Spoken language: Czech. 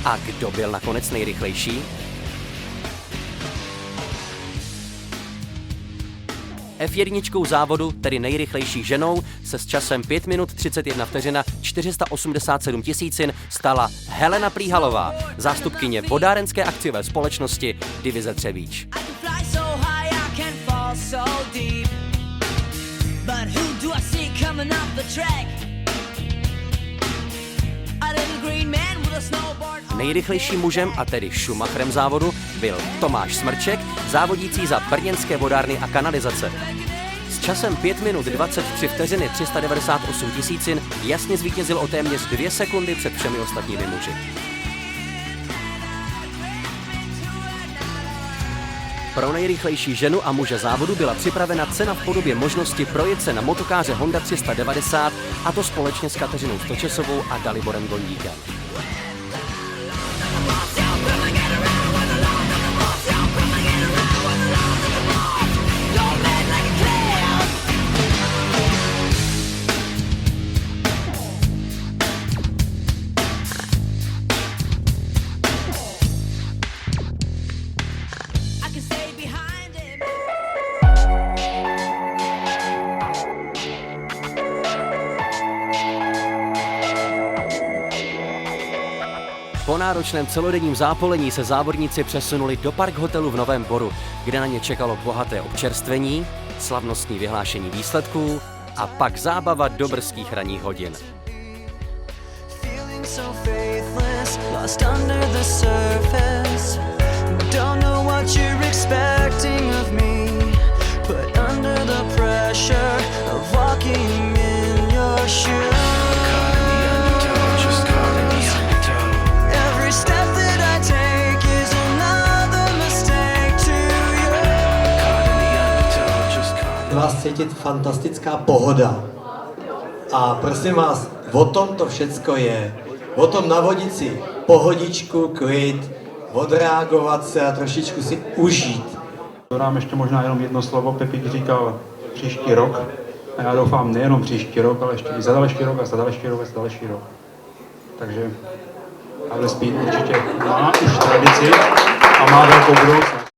A kdo byl nakonec nejrychlejší? F1 závodu, tedy nejrychlejší ženou, se s časem 5 minut 31 vteřina 487 tisícin stala Helena Plíhalová, zástupkyně vodárenské akciové společnosti divize Třebíč. Nejrychlejším mužem, a tedy Schumacherem závodu, byl Tomáš Smrček, závodící za brněnské vodárny a kanalizace. S časem 5 minut 23 vteřiny 398 tisícin jasně zvítězil o téměř 2 sekundy před všemi ostatními muži. Pro nejrychlejší ženu a muže závodu byla připravena cena v podobě možnosti projet se na motokáře Honda 390, a to společně s Kateřinou Stočesovou a Daliborem Gondíkem. Po náročném celodenním zápolení se závodníci přesunuli do Park hotelu v Novém Boru, kde na ně čekalo bohaté občerstvení, slavnostní vyhlášení výsledků a pak zábava do brzkých ranních hodin. Vás cítit fantastická pohoda. A prosím vás, o tom to všecko je. O tom navodit si pohodičku, klid, odreagovat se a trošičku si užít. Dodám ještě možná jenom jedno slovo. Pepík říkal příští rok. A já doufám nejenom příští rok, ale ještě i za další rok a za další rok a za další rok. Takže Avril Speed určitě má už tradici a má velkou budoucnost.